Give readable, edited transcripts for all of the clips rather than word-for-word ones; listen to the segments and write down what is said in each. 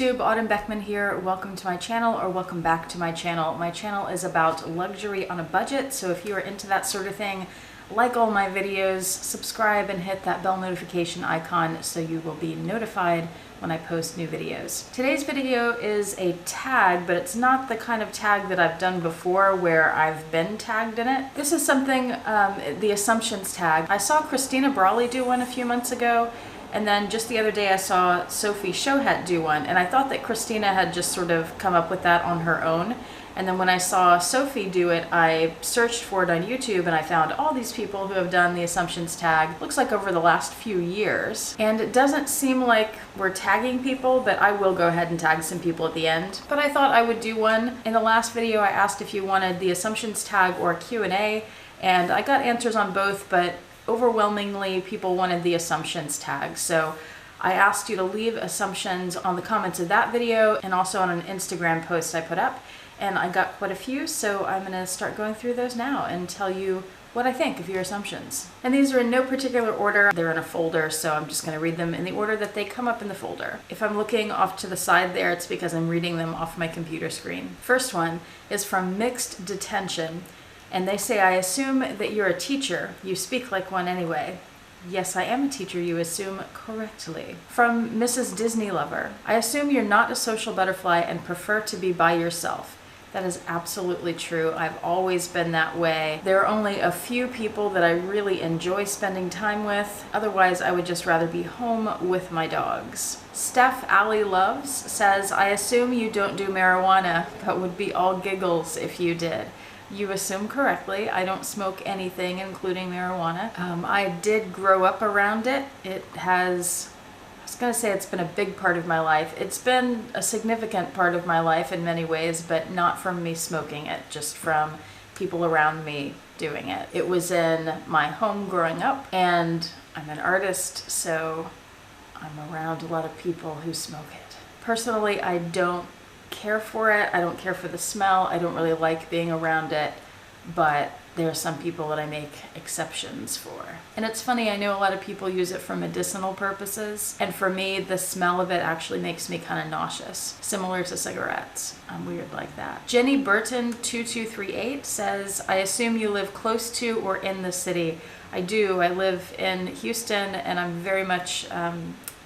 YouTube, Autumn Beckman here. Welcome to my channel, or welcome back to my channel. My channel is about luxury on a budget, so if you are into that sort of thing, like all my videos, subscribe and hit that bell notification icon so you will be notified when I post new videos. Today's video is a tag, but it's not the kind of tag that I've done before where I've been tagged in it. This is something, the Assumptions tag. I saw Christina Brawley do one a few months ago, and then just the other day I saw Sophie Shohat do one, and I thought that Christina had just sort of come up with that on her own. And then when I saw Sophie do it, I searched for it on YouTube and I found all these people who have done the Assumptions tag, looks like over the last few years. And it doesn't seem like we're tagging people, but I will go ahead and tag some people at the end. But I thought I would do one. In the last video, I asked if you wanted the Assumptions tag or a Q&A, and I got answers on both, but overwhelmingly people wanted the Assumptions tag. So I asked you to leave assumptions on the comments of that video and also on an Instagram post I put up. And I got quite a few, so I'm gonna start going through those now and tell you what I think of your assumptions. And these are in no particular order. They're in a folder, so I'm just gonna read them in the order that they come up in the folder. If I'm looking off to the side there, it's because I'm reading them off my computer screen. First one is from Mixed Detention, and they say, I assume that you're a teacher. You speak like one anyway. Yes, I am a teacher, you assume correctly. From Mrs. Disney Lover, I assume you're not a social butterfly and prefer to be by yourself. That is absolutely true. I've always been that way. There are only a few people that I really enjoy spending time with. Otherwise, I would just rather be home with my dogs. Steph Alley Loves says, I assume you don't do marijuana, but would be all giggles if you did. You assume correctly. I don't smoke anything, including marijuana. I did grow up around it. It has, I was gonna say it's been a big part of my life. It's been a significant part of my life in many ways, but not from me smoking it, just from people around me doing it. It was in my home growing up, and I'm an artist, so I'm around a lot of people who smoke it. Personally, I don't care for it. I don't care for the smell. I don't really like being around it, but there are some people that I make exceptions for. And it's funny, I know a lot of people use it for medicinal purposes, and for me, the smell of it actually makes me kind of nauseous, similar to cigarettes. I'm weird like that. Jenny Burton 2238 says, I assume you live close to or in the city. I do. I live in Houston, and I'm very much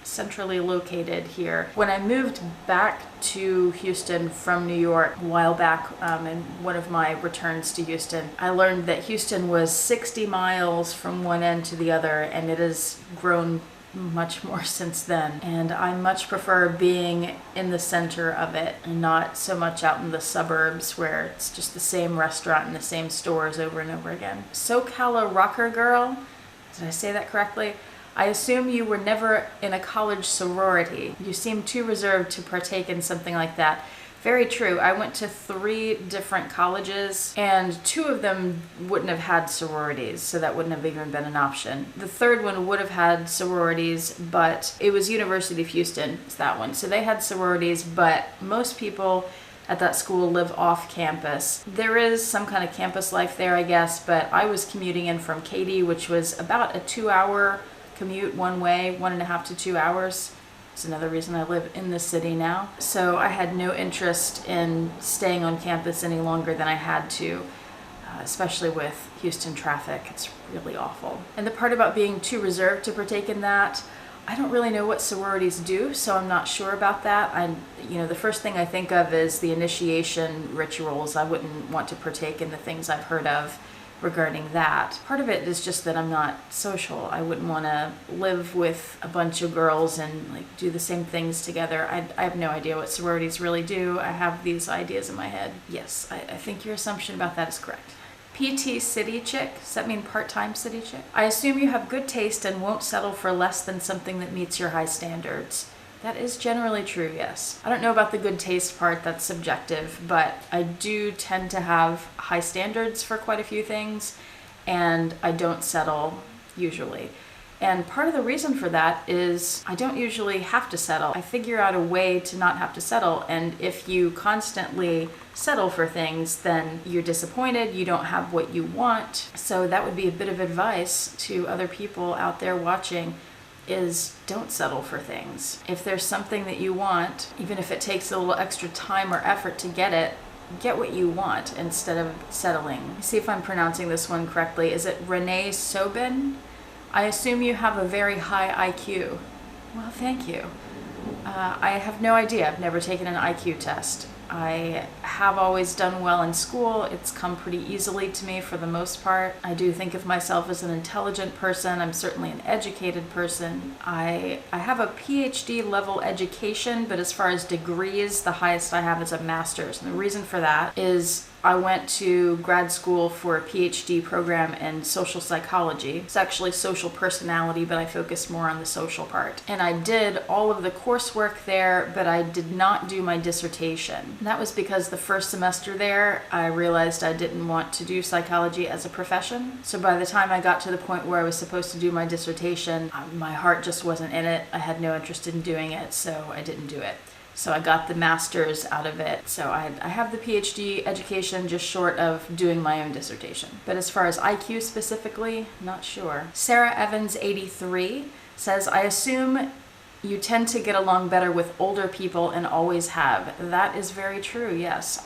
centrally located here. When I moved back to Houston from New York a while back, in one of my returns to Houston, I learned that Houston was 60 miles from one end to the other, and it has grown much more since then. And I much prefer being in the center of it and not so much out in the suburbs where it's just the same restaurant and the same stores over and over again. SoCal Rocker Girl, did I say that correctly? I assume you were never in a college sorority. You seem too reserved to partake in something like that. Very true. I went to 3 different colleges, and 2 of them wouldn't have had sororities, so that wouldn't have even been an option. The 3rd one would have had sororities, but it was University of Houston, it's that one. So they had sororities, but most people at that school live off campus. There is some kind of campus life there, I guess, but I was commuting in from Katy, which was about a 2-hour commute one way, 1.5 to 2 hours. It's another reason I live in the city now. So I had no interest in staying on campus any longer than I had to, especially with Houston traffic. It's really awful. And the part about being too reserved to partake in that, I don't really know what sororities do, so I'm not sure about that. The first thing I think of is the initiation rituals. I wouldn't want to partake in the things I've heard of regarding that. Part of it is just that I'm not social. I wouldn't want to live with a bunch of girls and like do the same things together. I have no idea what sororities really do. I have these ideas in my head. Yes, I think your assumption about that is correct. PT City Chick, does that mean part-time city chick? I assume you have good taste and won't settle for less than something that meets your high standards. That is generally true, yes. I don't know about the good taste part, that's subjective, but I do tend to have high standards for quite a few things, and I don't settle usually. And part of the reason for that is I don't usually have to settle. I figure out a way to not have to settle, and if you constantly settle for things, then you're disappointed, you don't have what you want. So that would be a bit of advice to other people out there watching. is don't settle for things. If there's something that you want, even if it takes a little extra time or effort to get it, get what you want instead of settling. See if I'm pronouncing this one correctly. Is it Renee Sobin? I assume you have a very high IQ. Well, thank you. I have no idea. I've never taken an IQ test. I have always done well in school. It's come pretty easily to me for the most part. I do think of myself as an intelligent person. I'm certainly an educated person. I have a PhD level education, but as far as degrees, the highest I have is a master's. And the reason for that is I went to grad school for a PhD program in social psychology. It's actually social personality, but I focused more on the social part. And I did all of the coursework there, but I did not do my dissertation. And that was because the first semester there, I realized I didn't want to do psychology as a profession. So by the time I got to the point where I was supposed to do my dissertation, my heart just wasn't in it. I had no interest in doing it, so I didn't do it. So I got the master's out of it. So I have the PhD education, just short of doing my own dissertation. But as far as IQ specifically, not sure. Sarah Evans 83 says, I assume you tend to get along better with older people and always have. That is very true, yes.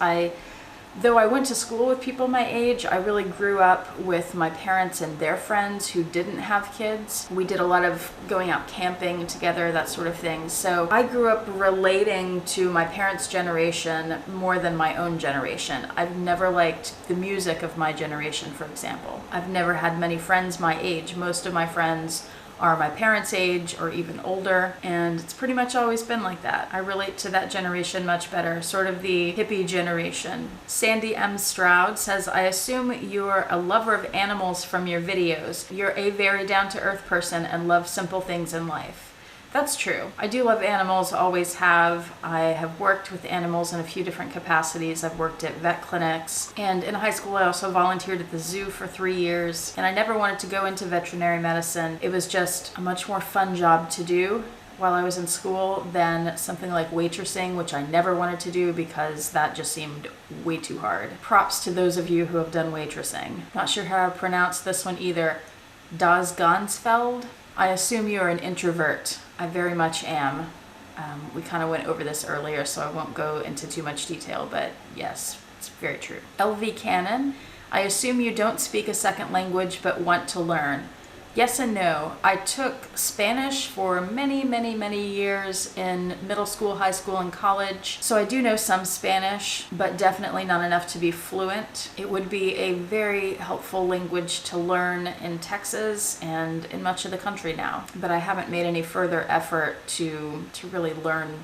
Though I went to school with people my age, I really grew up with my parents and their friends who didn't have kids. We did a lot of going out camping together, that sort of thing. So I grew up relating to my parents' generation more than my own generation. I've never liked the music of my generation, for example. I've never had many friends my age. Most of my friends are my parents' age or even older, and it's pretty much always been like that. I relate to that generation much better, sort of the hippie generation. Sandy M. Stroud says, I assume you're a lover of animals from your videos. You're a very down-to-earth person and love simple things in life. That's true. I do love animals, always have. I have worked with animals in a few different capacities. I've worked at vet clinics, and in high school I also volunteered at the zoo for 3 years, and I never wanted to go into veterinary medicine. It was just a much more fun job to do while I was in school than something like waitressing, which I never wanted to do because that just seemed way too hard. Props to those of you who have done waitressing. Not sure how to pronounce this one either. Das Gansfeld? I assume you're an introvert. I very much am. We kind of went over this earlier, so I won't go into too much detail, but yes, it's very true. LV Canon, I assume you don't speak a second language but want to learn. Yes and no. I took Spanish for many, many, many years in middle school, high school, and college. So I do know some Spanish, but definitely not enough to be fluent. It would be a very helpful language to learn in Texas and in much of the country now. But I haven't made any further effort to really learn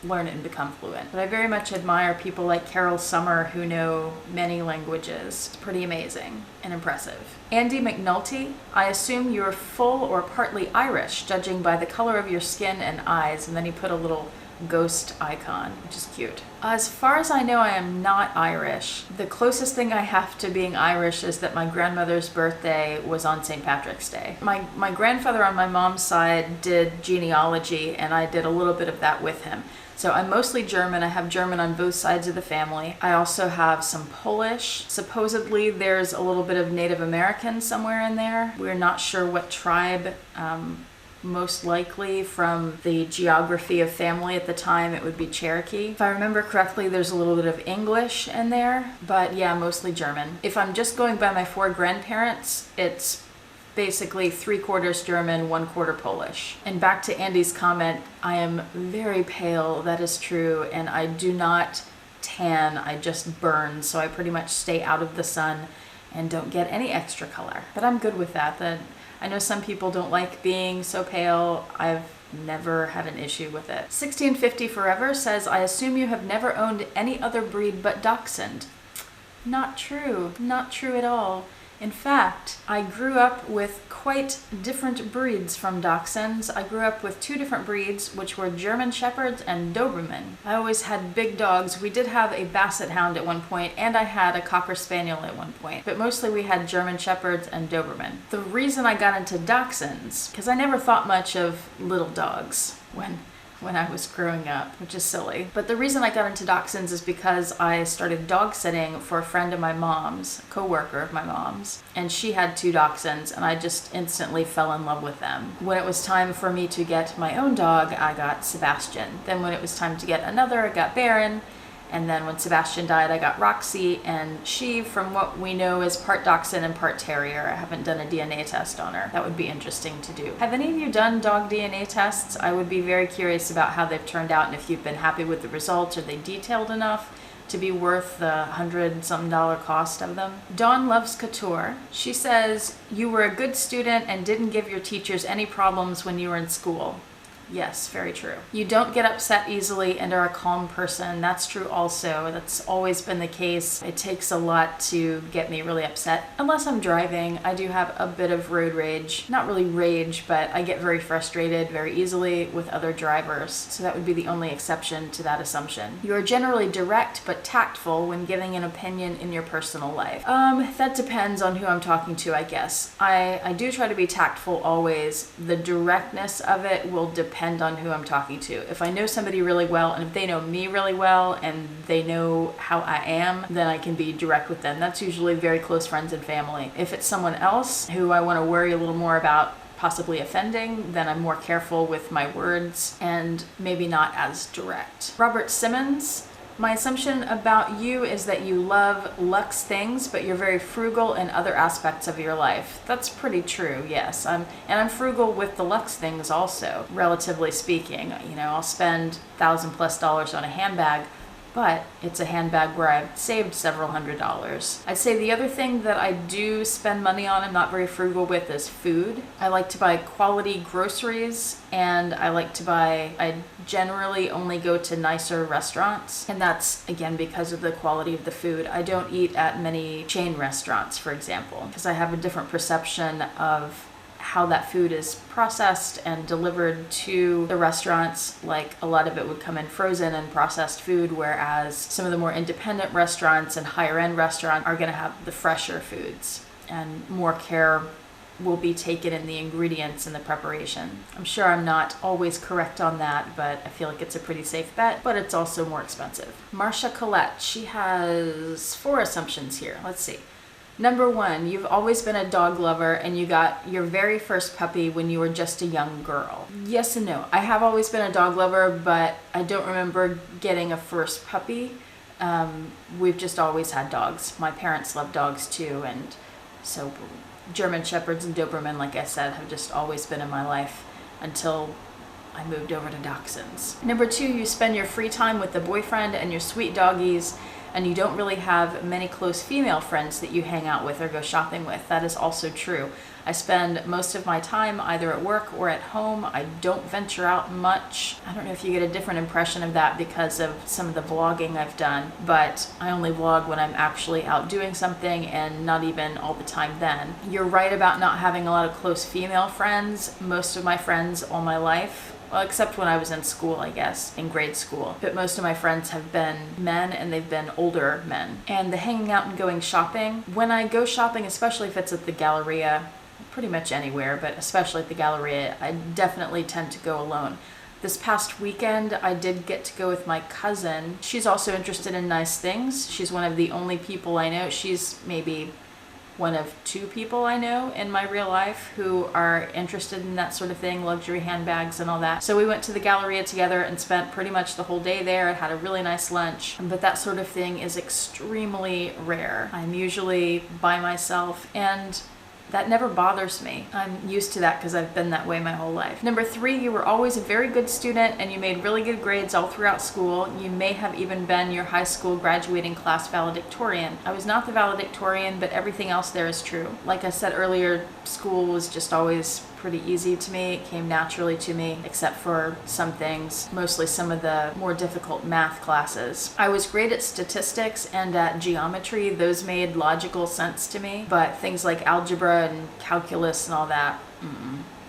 it and become fluent. But I very much admire people like Carol Summer who know many languages. It's pretty amazing and impressive. Andy McNulty, I assume you're full or partly Irish, judging by the color of your skin and eyes, and then he put a little ghost icon, which is cute. As far as I know, I am not Irish. The closest thing I have to being Irish is that my grandmother's birthday was on St. Patrick's Day. My grandfather on my mom's side did genealogy, and I did a little bit of that with him. So I'm mostly German. I have German on both sides of the family. I also have some Polish. Supposedly there's a little bit of Native American somewhere in there. We're not sure what tribe. Most likely from the geography of family at the time, it would be Cherokee. If I remember correctly, there's a little bit of English in there, but yeah, mostly German. If I'm just going by my 4 grandparents, it's basically 3/4 German, 1/4 Polish. And back to Andy's comment, I am very pale, that is true, and I do not tan, I just burn, so I pretty much stay out of the sun and don't get any extra color. But I'm good with that. I know some people don't like being so pale. I've never had an issue with it. 1650 Forever says, I assume you have never owned any other breed but Dachshund. Not true. Not true at all. In fact, I grew up with quite different breeds from Dachshunds. I grew up with 2 different breeds, which were German Shepherds and Doberman. I always had big dogs. We did have a Basset Hound at one point, and I had a Cocker Spaniel at one point, but mostly we had German Shepherds and Doberman. The reason I got into Dachshunds, because I never thought much of little dogs when when I was growing up, which is silly. But the reason I got into dachshunds is because I started dog sitting for a friend of my mom's, a co-worker of my mom's, and she had 2 dachshunds, and I just instantly fell in love with them. When it was time for me to get my own dog, I got Sebastian. Then when it was time to get another, I got Baron. And then when Sebastian died, I got Roxy, and she, from what we know, is part dachshund and part terrier. I haven't done a DNA test on her. That would be interesting to do. Have any of you done dog DNA tests? I would be very curious about how they've turned out and if you've been happy with the results. Are they detailed enough to be worth the $100-something cost of them? Dawn Loves Couture. She says, you were a good student and didn't give your teachers any problems when you were in school. Yes, very true. You don't get upset easily and are a calm person. That's true also. That's always been the case. It takes a lot to get me really upset. Unless I'm driving, I do have a bit of road rage. Not really rage, but I get very frustrated very easily with other drivers. So that would be the only exception to that assumption. You are generally direct but tactful when giving an opinion in your personal life. That depends on who I'm talking to, I guess. I do try to be tactful always. The directness of it will depend on who I'm talking to. If I know somebody really well, and if they know me really well, and they know how I am, then I can be direct with them. That's usually very close friends and family. If it's someone else who I want to worry a little more about possibly offending, then I'm more careful with my words and maybe not as direct. Robert Simmons. My assumption about you is that you love luxe things, but you're very frugal in other aspects of your life. That's pretty true, yes. And I'm frugal with the luxe things also, relatively speaking. You know, I'll spend $1,000+ on a handbag, but it's a handbag where I've saved several $100s. I'd say the other thing that I do spend money on, I'm not very frugal with, is food. I like to buy quality groceries, and I generally only go to nicer restaurants, and that's again because of the quality of the food. I don't eat at many chain restaurants, for example, because I have a different perception of how that food is processed and delivered to the restaurants. Like, a lot of it would come in frozen and processed food, whereas some of the more independent restaurants and higher end restaurants are going to have the fresher foods, and more care will be taken in the ingredients and the preparation. I'm sure I'm not always correct on that, but I feel like it's a pretty safe bet, but it's also more expensive. Marcia Collette, she has 4 assumptions here. Let's see. Number 1, you've always been a dog lover and you got your very first puppy when you were just a young girl. Yes and no. I have always been a dog lover, but I don't remember getting a first puppy. We've just always had dogs. My parents love dogs too, and so German Shepherds and Doberman, like I said, have just always been in my life until I moved over to dachshunds. Number 2, you spend your free time with the boyfriend and your sweet doggies, and you don't really have many close female friends that you hang out with or go shopping with. That is also true. I spend most of my time either at work or at home. I don't venture out much. I don't know if you get a different impression of that because of some of the vlogging I've done, but I only vlog when I'm actually out doing something, and not even all the time then. You're right about not having a lot of close female friends. Most of my friends all my life, well, except when I was in school, I guess, in grade school. But most of my friends have been men, and they've been older men. And the hanging out and going shopping, when I go shopping, especially if it's at the Galleria, pretty much anywhere, but especially at the Galleria, I definitely tend to go alone. This past weekend, I did get to go with my cousin. She's also interested in nice things. She's one of the only people I know. She's maybe one of 2 people I know in my real life who are interested in that sort of thing, luxury handbags and all that. So we went to the Galleria together and spent pretty much the whole day there. I had a really nice lunch, but that sort of thing is extremely rare. I'm usually by myself, and that never bothers me. I'm used to that because I've been that way my whole life. Number 3, you were always a very good student and you made really good grades all throughout school. You may have even been your high school graduating class valedictorian. I was not the valedictorian, but everything else there is true. Like I said earlier, school was just always pretty easy to me. It came naturally to me, except for some things, mostly some of the more difficult math classes. I was great at statistics and at geometry. Those made logical sense to me, but things like algebra and calculus and all that,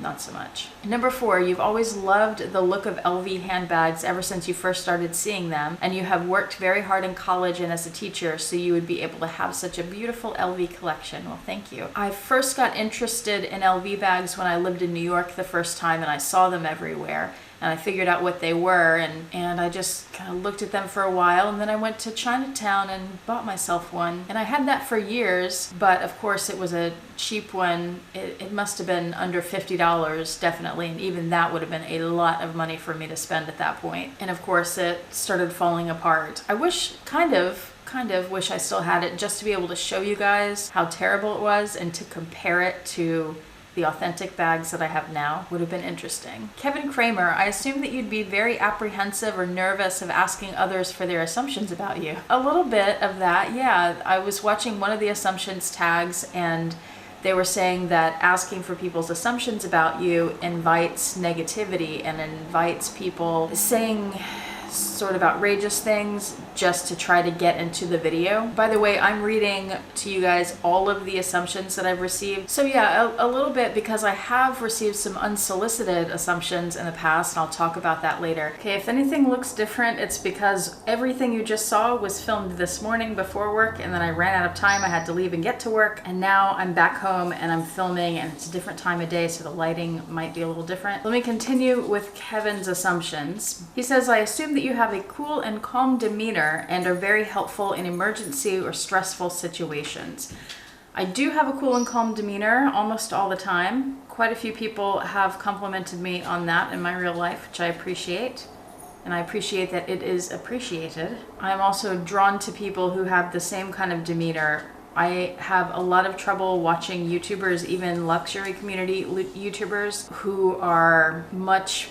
not so much. Number 4, you've always loved the look of LV handbags ever since you first started seeing them, and you have worked very hard in college and as a teacher, so you would be able to have such a beautiful LV collection. Well, thank you. I first got interested in LV bags when I lived in New York the first time, and I saw them everywhere. and I figured out what they were, and I just kind of looked at them for a while, and then I went to Chinatown and bought myself one. And I had that for years, but of course it was a cheap one. It must have been under $50 definitely, and even that would have been a lot of money for me to spend at that point. And of course it started falling apart. I wish, kind of wish I still had it, just to be able to show you guys how terrible it was and to compare it to the authentic bags that I have now. Would have been interesting. Kevin Kramer, I assume that you'd be very apprehensive or nervous of asking others for their assumptions about you. A little bit of that, yeah. I was watching one of the assumptions tags, and they were saying that asking for people's assumptions about you invites negativity and invites people saying sort of outrageous things just to try to get into the video. By the way, I'm reading to you guys all of the assumptions that I've received. So yeah, a little bit, because I have received some unsolicited assumptions in the past, and I'll talk about that later. Okay, if anything looks different, it's because everything you just saw was filmed this morning before work, and then I ran out of time. I had to leave and get to work, and now I'm back home and I'm filming, and it's a different time of day, so the lighting might be a little different. Let me continue with Kevin's assumptions. He says, I assume that you have a cool and calm demeanor and are very helpful in emergency or stressful situations. I do have a cool and calm demeanor almost all the time. Quite a few people have complimented me on that in my real life, which I appreciate. And I appreciate that it is appreciated. I'm also drawn to people who have the same kind of demeanor. I have a lot of trouble watching YouTubers, even luxury community YouTubers, who are much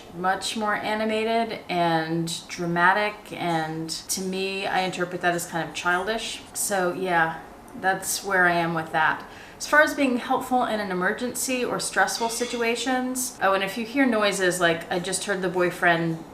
more animated and dramatic, and to me, I interpret that as kind of childish. So yeah, that's where I am with that. As far as being helpful in an emergency or stressful situations, oh, and if you hear noises, like I just heard the boyfriend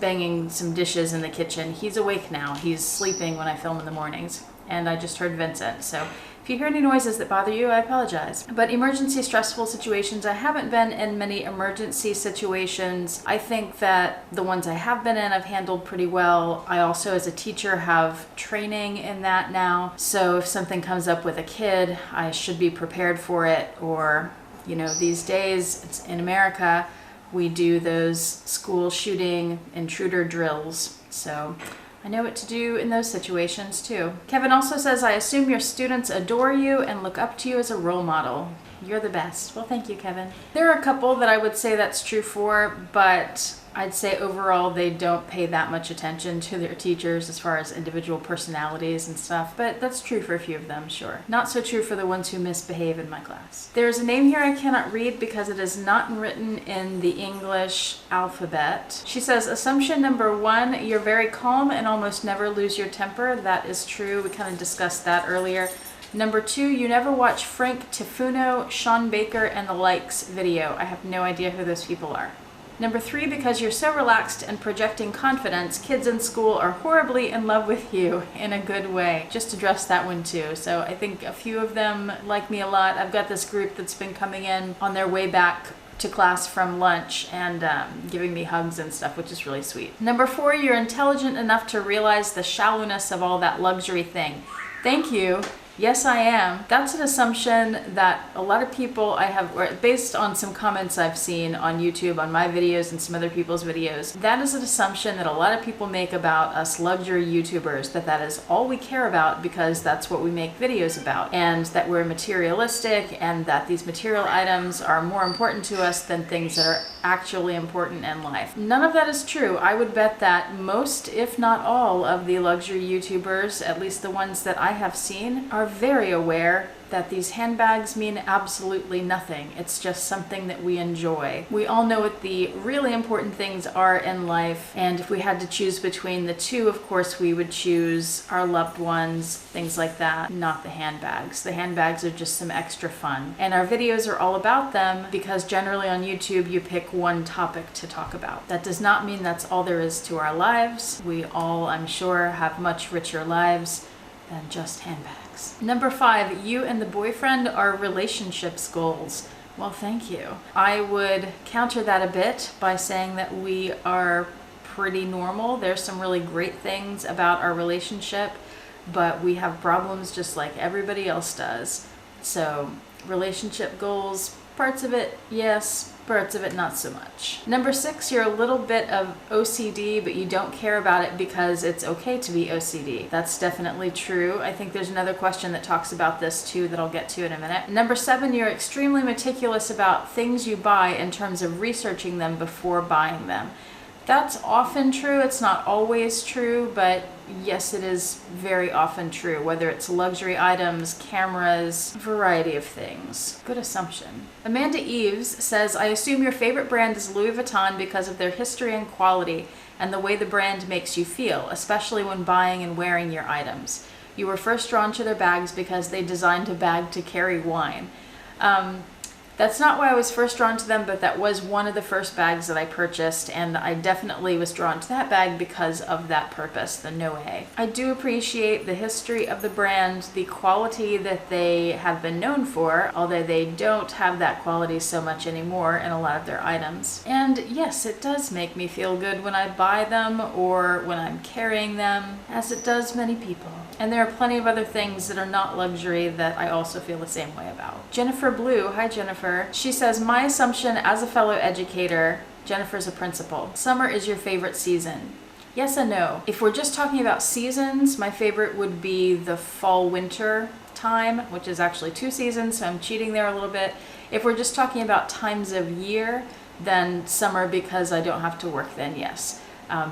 banging some dishes in the kitchen. He's awake now. He's sleeping when I film in the mornings. And I just heard Vincent. So if you hear any noises that bother you, I apologize. But emergency stressful situations, I haven't been in many emergency situations. I think that the ones I have been in, I've handled pretty well. I also, as a teacher, have training in that now. So if something comes up with a kid, I should be prepared for it. Or, you know, these days, it's in America, we do those school shooting intruder drills. So I know what to do in those situations too. Kevin also says, I assume your students adore you and look up to you as a role model. You're the best. Well, thank you, Kevin. There are a couple that I would say that's true for, but I'd say overall they don't pay that much attention to their teachers as far as individual personalities and stuff, but that's true for a few of them, sure. Not so true for the ones who misbehave in my class. There's a name here I cannot read because it is not written in the English alphabet. She says, assumption number 1, you're very calm and almost never lose your temper. That is true. We kind of discussed that earlier. Number 2, you never watch Frank Tifuno, Sean Baker, and the likes video. I have no idea who those people are. Number 3, because you're so relaxed and projecting confidence, kids in school are horribly in love with you in a good way. Just address that one too. So I think a few of them like me a lot. I've got this group that's been coming in on their way back to class from lunch and giving me hugs and stuff, which is really sweet. Number 4, you're intelligent enough to realize the shallowness of all that luxury thing. Thank you. Yes, I am. That's an assumption that a lot of people I have, or based on some comments I've seen on YouTube, on my videos and some other people's videos, that is an assumption that a lot of people make about us luxury YouTubers, that is all we care about because that's what we make videos about, and that we're materialistic and that these material items are more important to us than things that are actually important in life. None of that is true. I would bet that most, if not all, of the luxury YouTubers, at least the ones that I have seen, are very aware that these handbags mean absolutely nothing. It's just something that we enjoy. We all know what the really important things are in life, and if we had to choose between the two, of course we would choose our loved ones, things like that, not the handbags. The handbags are just some extra fun. And our videos are all about them because generally on YouTube you pick one topic to talk about. That does not mean that's all there is to our lives. We all, I'm sure, have much richer lives than just handbags. Number 5, you and the boyfriend are relationships goals. Well, thank you. I would counter that a bit by saying that we are pretty normal. There's some really great things about our relationship, but we have problems just like everybody else does. So Relationship goals, parts of it, yes, parts of it not so much. Number 6, you're a little bit of OCD, but you don't care about it because it's okay to be OCD. That's definitely true. I think there's another question that talks about this too that I'll get to in a minute. Number 7, you're extremely meticulous about things you buy in terms of researching them before buying them. That's often true. It's not always true, but yes, it is very often true, whether it's luxury items, cameras, variety of things. Good assumption. Amanda Eves says, I assume your favorite brand is Louis Vuitton because of their history and quality and the way the brand makes you feel, especially when buying and wearing your items. You were first drawn to their bags because they designed a bag to carry wine. That's not why I was first drawn to them, but that was one of the first bags that I purchased, and I definitely was drawn to that bag because of that purpose, the Noé. I do appreciate the history of the brand, the quality that they have been known for, although they don't have that quality so much anymore in a lot of their items. And yes, it does make me feel good when I buy them or when I'm carrying them, as it does many people. And there are plenty of other things that are not luxury that I also feel the same way about. Jennifer Blue, hi Jennifer. She says, my assumption as a fellow educator, Jennifer's a principal, summer is your favorite season. Yes and no. If we're just talking about seasons, my favorite would be the fall-winter time, which is actually 2 seasons, so I'm cheating there a little bit. If we're just talking about times of year, then summer because I don't have to work then, yes.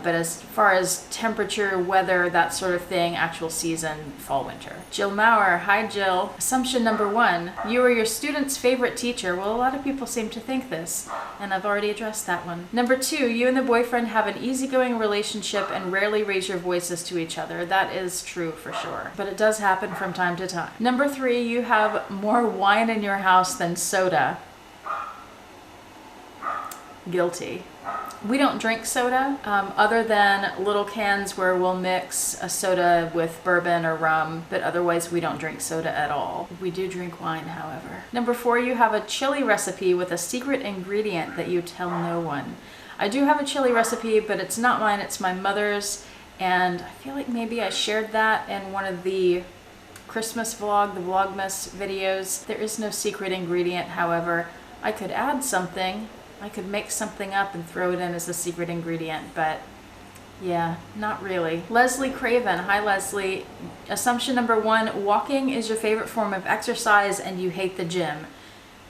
But as far as temperature, weather, that sort of thing, actual season, fall, winter. Jill Maurer, hi Jill. Assumption number 1, you are your student's favorite teacher. Well, a lot of people seem to think this, and I've already addressed that one. Number 2, you and the boyfriend have an easygoing relationship and rarely raise your voices to each other. That is true for sure, but it does happen from time to time. Number 3, you have more wine in your house than soda. Guilty. We don't drink soda, other than little cans where we'll mix a soda with bourbon or rum, but otherwise we don't drink soda at all. We do drink wine, however. Number 4, you have a chili recipe with a secret ingredient that you tell no one. I do have a chili recipe, but it's not mine, it's my mother's, and I feel like maybe I shared that in one of the Christmas vlog, the Vlogmas videos. There is no secret ingredient, however. I could add something. I could make something up and throw it in as a secret ingredient, but yeah, not really. Leslie Craven, hi Leslie. Assumption number 1, walking is your favorite form of exercise and you hate the gym.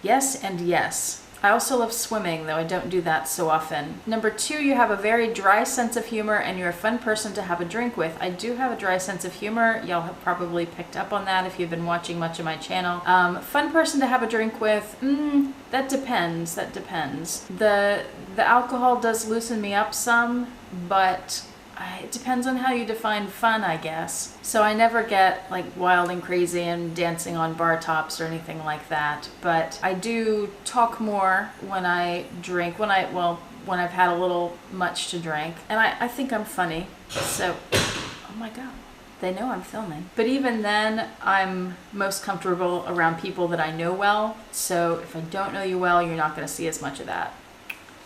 Yes and yes. I also love swimming, though I don't do that so often. Number 2, you have a very dry sense of humor and you're a fun person to have a drink with. I do have a dry sense of humor. Y'all have probably picked up on that if you've been watching much of my channel. Fun person to have a drink with, that depends, that depends. The alcohol does loosen me up some, but it depends on how you define fun, I guess. So I never get like wild and crazy and dancing on bar tops or anything like that. But I do talk more when I drink, when I've had a little much to drink. And I think I'm funny. So, oh my God, they know I'm filming. But even then, I'm most comfortable around people that I know well. So if I don't know you well, you're not gonna see as much of that.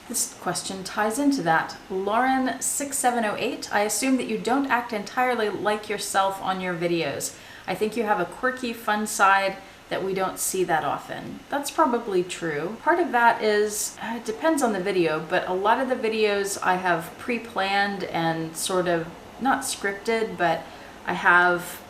This question ties into that. Lauren6708, I assume that you don't act entirely like yourself on your videos. I think you have a quirky, fun side that we don't see that often. That's probably true. Part of that is, it depends on the video, but a lot of the videos I have pre-planned and sort of, not scripted, but I have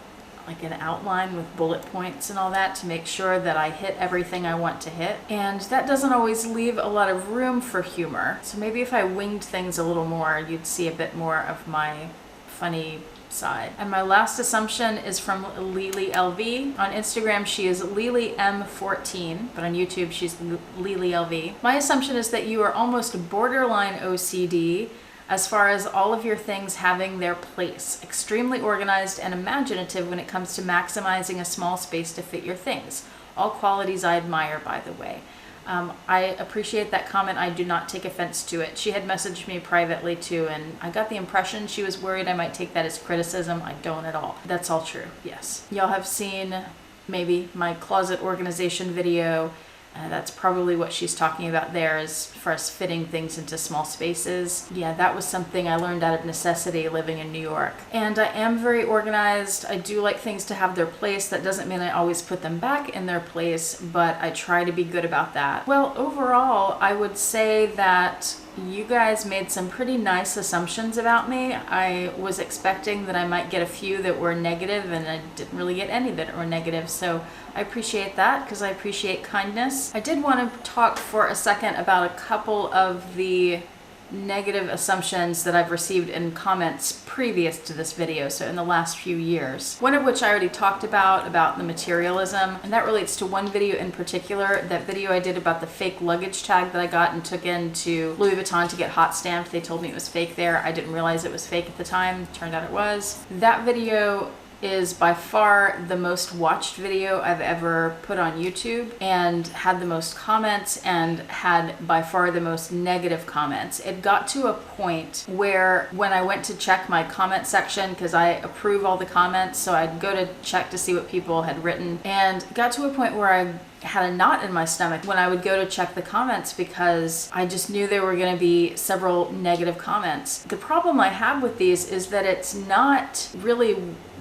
like an outline with bullet points and all that to make sure that I hit everything I want to hit. And that doesn't always leave a lot of room for humor. So maybe if I winged things a little more, you'd see a bit more of my funny side. And my last assumption is from Lily LV. On Instagram, she is Lily M14, but on YouTube, she's Lily LV. My assumption is that you are almost borderline OCD as far as all of your things having their place. Extremely organized and imaginative when it comes to maximizing a small space to fit your things. All qualities I admire, by the way. I appreciate that comment. I do not take offense to it. She had messaged me privately too, and I got the impression she was worried I might take that as criticism. I don't at all. That's all true, yes. Y'all have seen maybe my closet organization video. That's probably what she's talking about there, as far as fitting things into small spaces. Yeah, that was something I learned out of necessity living in New York. And I am very organized. I do like things to have their place. That doesn't mean I always put them back in their place, but I try to be good about that. Well, overall, I would say that you guys made some pretty nice assumptions about me. I was expecting that I might get a few that were negative, and I didn't really get any that were negative, so I appreciate that because I appreciate kindness. I did want to talk for a second about a couple of the negative assumptions that I've received in comments previous to this video, so in the last few years. One of which I already talked about the materialism, and that relates to one video in particular, that video I did about the fake luggage tag that I got and took into Louis Vuitton to get hot stamped. They told me it was fake there. I didn't realize it was fake at the time. Turned out it was. That video is by far the most watched video I've ever put on YouTube, and had the most comments and had by far the most negative comments. It got to a point where when I went to check my comment section, because I approve all the comments, so I'd go to check to see what people had written, and got to a point where I had a knot in my stomach when I would go to check the comments, because I just knew there were going to be several negative comments. The problem I have with these is that it's not really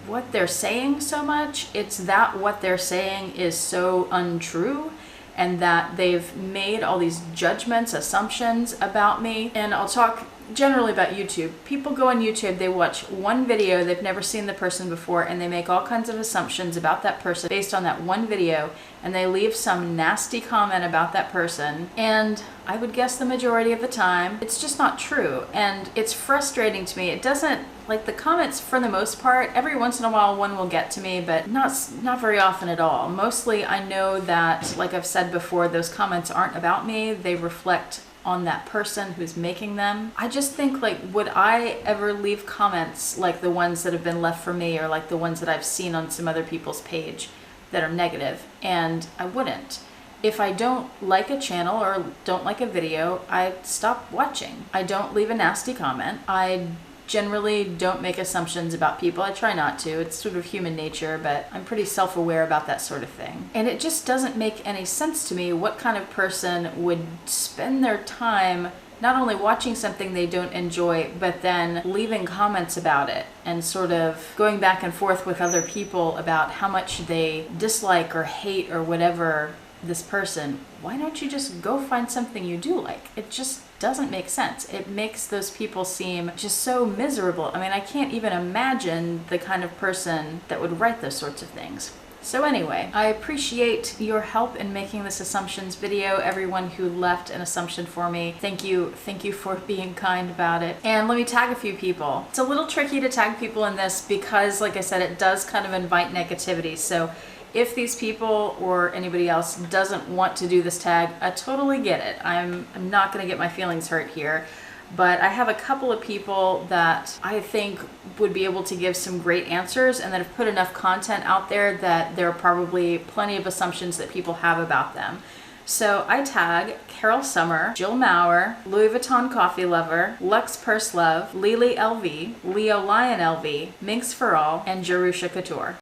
what they're saying so much, it's that what they're saying is so untrue, and that they've made all these judgments, assumptions about me. And I'll talk generally about YouTube. People go on YouTube, they watch one video, they've never seen the person before, and they make all kinds of assumptions about that person based on that one video, and they leave some nasty comment about that person, and I would guess the majority of the time it's just not true. And it's frustrating to me. It doesn't, like, the comments for the most part, every once in a while one will get to me, but not very often at all. Mostly I know that, like I've said before, those comments aren't about me, they reflect on that person who's making them. I just think, like, would I ever leave comments like the ones that have been left for me, or like the ones that I've seen on some other people's page that are negative? And I wouldn't. If I don't like a channel or don't like a video, I stop watching. I don't leave a nasty comment. I generally don't make assumptions about people. I try not to. It's sort of human nature, but I'm pretty self-aware about that sort of thing. And it just doesn't make any sense to me what kind of person would spend their time not only watching something they don't enjoy, but then leaving comments about it and sort of going back and forth with other people about how much they dislike or hate or whatever this person. Why don't you just go find something you do like? It just doesn't make sense. It makes those people seem just so miserable. I mean, I can't even imagine the kind of person that would write those sorts of things. So anyway, I appreciate your help in making this assumptions video. Everyone who left an assumption for me, thank you for being kind about it. And let me tag a few people. It's a little tricky to tag people in this because, like I said, it does kind of invite negativity. So if these people or anybody else doesn't want to do this tag, I totally get it. I'm not gonna get my feelings hurt here. But I have a couple of people that I think would be able to give some great answers, and that have put enough content out there that there are probably plenty of assumptions that people have about them. So I tag Carol Summer, Jill Maurer, LouisVuittonCoffeeLver, Lux Purse Love, Lily LV, Leo Lion LV, Minx for All, and Jerusha Couture.